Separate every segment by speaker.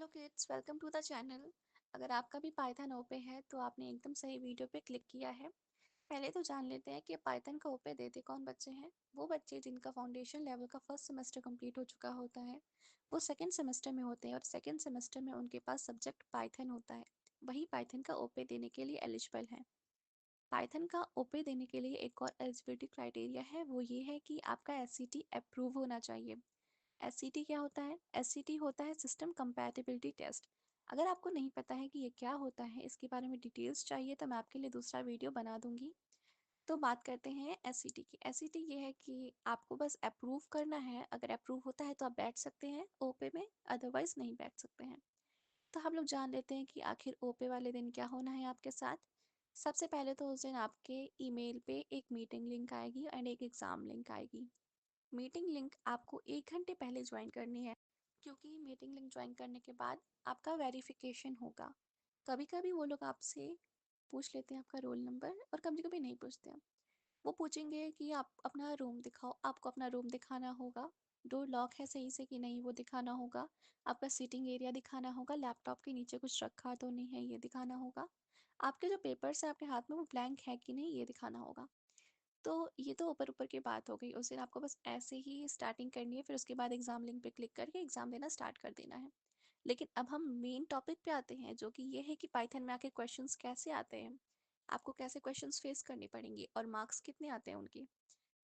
Speaker 1: Hello kids, welcome to the channel. अगर आपका भी पाइथन ओपे है तो आपने एकदम सही वीडियो पे क्लिक किया है। पहले तो जान लेते हैं कि पाइथन का ओपे देते कौन बच्चे हैं। वो बच्चे जिनका फाउंडेशन लेवल का फर्स्ट सेमेस्टर कंप्लीट हो चुका होता है, वो सेकंड सेमेस्टर में होते हैं और सेकंड सेमेस्टर में उनके पास सब्जेक्ट पाइथन होता है। वही पाइथन का ओपे देने के लिए एलिजिबल है। पाइथन का ओपे देने के लिए एक और एलिजिबिलिटी क्राइटेरिया है, वो ये है कि आपका एससीटी अप्रूव होना चाहिए। एससीटी क्या होता है? एससीटी होता है सिस्टम कंपैटिबिलिटी टेस्ट। अगर आपको नहीं पता है कि ये क्या होता है, इसके बारे में डिटेल्स चाहिए तो मैं आपके लिए दूसरा वीडियो बना दूंगी। तो बात करते हैं एससीटी की। एससीटी ये है कि आपको बस अप्रूव करना है। अगर अप्रूव होता है तो आप बैठ सकते हैं ओपे में, अदरवाइज नहीं बैठ सकते हैं। तो हम लोग जान लेते हैं कि आखिर ओपे वाले दिन क्या होना है आपके साथ। सबसे पहले तो उस दिन आपके ईमेल पे एक मीटिंग लिंक आएगी एंड एक एग्ज़ाम लिंक आएगी। मीटिंग लिंक आपको 1 घंटे पहले ज्वाइन करनी है, क्योंकि मीटिंग लिंक ज्वाइन करने के बाद आपका वेरिफिकेशन होगा। कभी कभी वो लोग आपसे पूछ लेते हैं आपका रोल नंबर और कभी कभी नहीं पूछते हैं। वो पूछेंगे कि आप अपना रूम दिखाओ, आपको अपना रूम दिखाना होगा। डोर लॉक है सही से कि नहीं वो दिखाना होगा। आपका सीटिंग एरिया दिखाना होगा, लैपटॉप के नीचे कुछ रखा तो नहीं है ये दिखाना होगा। आपके जो पेपर्स है आपके हाथ में वो ब्लैंक है कि नहीं ये दिखाना होगा। तो ये तो ऊपर ऊपर की बात हो गई। उस दिन आपको बस ऐसे ही स्टार्टिंग करनी है, फिर उसके बाद एग्जाम लिंक पे क्लिक करके एग्जाम देना स्टार्ट कर देना है। लेकिन अब हम मेन टॉपिक पे आते हैं, जो कि ये है कि पाइथन में आके क्वेश्चंस कैसे आते हैं, आपको कैसे क्वेश्चंस फेस करने पड़ेंगे और मार्क्स कितने आते हैं उनके।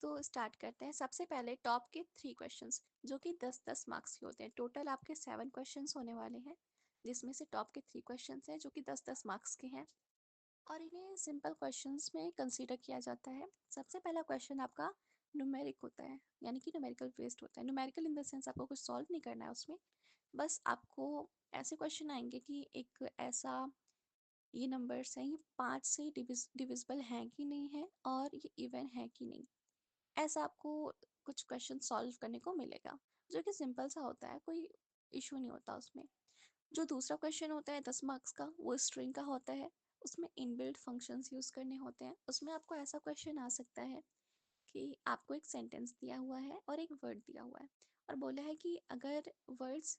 Speaker 1: तो स्टार्ट करते हैं। सबसे पहले टॉप के 3 क्वेश्चंस, जो कि 10-10 मार्क्स के होते हैं। टोटल आपके 7 क्वेश्चंस होने वाले हैं, जिसमें से टॉप के 3 क्वेश्चंस हैं जो कि 10-10 मार्क्स के हैं और इन्हें सिंपल क्वेश्चंस में कंसीडर किया जाता है। सबसे पहला क्वेश्चन आपका न्यूमेरिक होता है, यानी कि न्यूमेरिकल बेस्ड होता है। न्यूमेरिकल इन द सेंस आपको कुछ सॉल्व नहीं करना है उसमें, बस आपको ऐसे क्वेश्चन आएंगे कि एक ऐसा, ये नंबर्स हैं, ये 5 से डिविजिबल हैं कि नहीं है और ये इवन है कि नहीं। ऐसा आपको कुछ क्वेश्चन सॉल्व करने को मिलेगा, जो कि सिंपल सा होता है, कोई इशू नहीं होता उसमें। जो दूसरा क्वेश्चन होता है 10 मार्क्स का, वो स्ट्रिंग का होता है। उसमें इनबिल्ट फंक्शंस यूज़ करने होते हैं। उसमें आपको ऐसा क्वेश्चन आ सकता है कि आपको एक सेंटेंस दिया हुआ है और एक वर्ड दिया हुआ है और बोला है कि अगर वर्ड्स,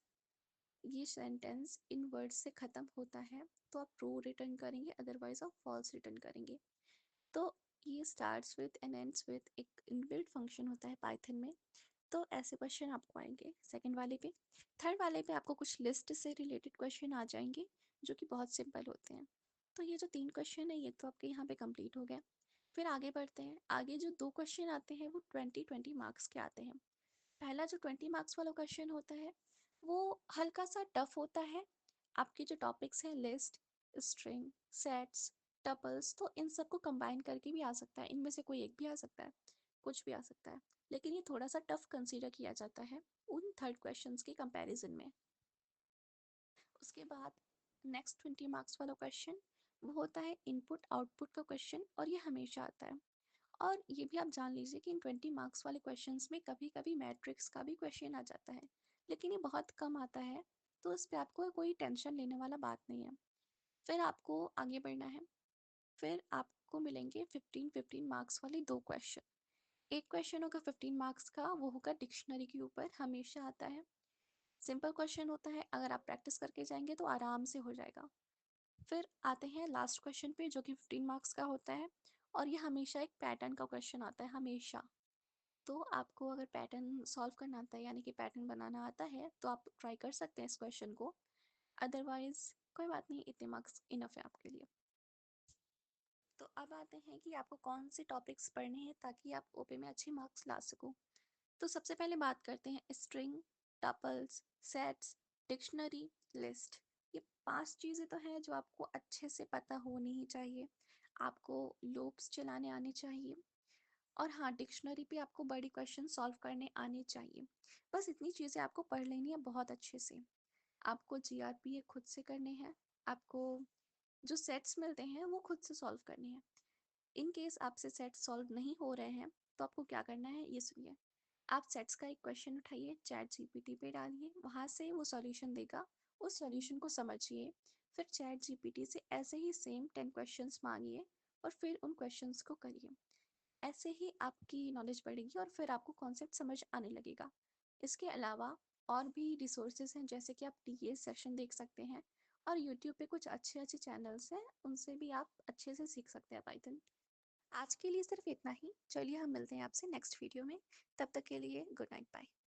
Speaker 1: ये सेंटेंस इन वर्ड्स से ख़त्म होता है तो आप ट्रू रिटर्न करेंगे, अदरवाइज आप फॉल्स रिटर्न करेंगे। तो ये starts with and ends with एक इनबिल्ट फंक्शन होता है पाइथन में। तो ऐसे क्वेश्चन आपको आएंगे सेकंड वाले पे। थर्ड वाले पे आपको कुछ लिस्ट से रिलेटेड क्वेश्चन आ जाएंगे, जो कि बहुत सिंपल होते हैं। तो ये जो 3 क्वेश्चन है ये तो आपके यहाँ पे कंप्लीट हो गया। फिर आगे बढ़ते हैं। आगे जो 2 क्वेश्चन आते हैं वो 20-20 मार्क्स के आते हैं। पहला जो 20 मार्क्स वाला क्वेश्चन होता है वो हल्का सा टफ होता है। आपके जो टॉपिक्स हैं लिस्ट, स्ट्रिंग, सेट्स, टपल्स, तो इन सबको कंबाइन करके भी आ सकता है, इनमें से कोई एक भी आ सकता है, कुछ भी आ सकता है। लेकिन ये थोड़ा सा टफ कंसीडर किया जाता है उन थर्ड क्वेश्चंस के कंपैरिजन में। उसके बाद नेक्स्ट 20 मार्क्स वाला क्वेश्चन वो होता है इनपुट आउटपुट का क्वेश्चन, और ये हमेशा आता है। और ये भी आप जान लीजिए कि इन 20 मार्क्स वाले क्वेश्चंस में कभी कभी मैट्रिक्स का भी क्वेश्चन आ जाता है, लेकिन ये बहुत कम आता है, तो इस पर आपको कोई टेंशन लेने वाला बात नहीं है। फिर आपको आगे बढ़ना है। फिर आपको मिलेंगे 15-15 मार्क्स वाले 2 क्वेश्चन। एक क्वेश्चन होगा 15 मार्क्स का, वो होगा डिक्शनरी के ऊपर, हमेशा आता है। सिंपल क्वेश्चन होता है, अगर आप प्रैक्टिस करके जाएंगे तो आराम से हो जाएगा। फिर आते हैं लास्ट क्वेश्चन पे, जो कि 15 मार्क्स का होता है और ये हमेशा एक पैटर्न का क्वेश्चन आता है, हमेशा। तो आपको अगर पैटर्न सॉल्व करना आता है, यानी कि पैटर्न बनाना आता है, तो आप ट्राई कर सकते हैं इस क्वेश्चन को। अदरवाइज कोई बात नहीं, इतने मार्क्स इनफ है आपके लिए। तो अब आते हैं कि आपको कौन से टॉपिक्स पढ़ने हैं ताकि आप ओपे में अच्छे मार्क्स ला सको। तो सबसे पहले बात करते हैं string, tuples, sets, dictionary, list. ये 5 चीज़ें तो हैं जो आपको अच्छे से पता होनी ही चाहिए। आपको लूप्स चलाने आने चाहिए और हाँ, डिक्शनरी पे आपको बड़ी क्वेश्चन सॉल्व करने आने चाहिए। बस इतनी चीज़ें आपको पढ़ लेनी है बहुत अच्छे से। आपको जीआरपी खुद से करने हैं। आपको जो सेट्स मिलते हैं वो खुद से सॉल्व करने हैं। इन केस आपसे सेट सॉल्व नहीं हो रहे हैं तो आपको क्या करना है ये सुनिए। आप सेट्स का एक क्वेश्चन उठाइए, चैट जीपीटी पे डालिए, वहाँ से वो सॉल्यूशन देगा, उस सॉल्यूशन को समझिए। फिर चैट जीपीटी से ऐसे ही सेम 10 क्वेश्चंस मांगिए और फिर उन क्वेश्चंस को करिए। ऐसे ही आपकी नॉलेज बढ़ेगी और फिर आपको कॉन्सेप्ट समझ आने लगेगा। इसके अलावा और भी रिसोर्सेज हैं, जैसे कि आप टीएस सेशन देख सकते हैं, और यूट्यूब पे कुछ अच्छे अच्छे चैनल्स हैं, उनसे भी आप अच्छे से सीख सकते हैं पाइथन। आज के लिए सिर्फ इतना ही। चलिए हम मिलते हैं आपसे नेक्स्ट वीडियो में। तब तक के लिए गुड नाइट, बाय।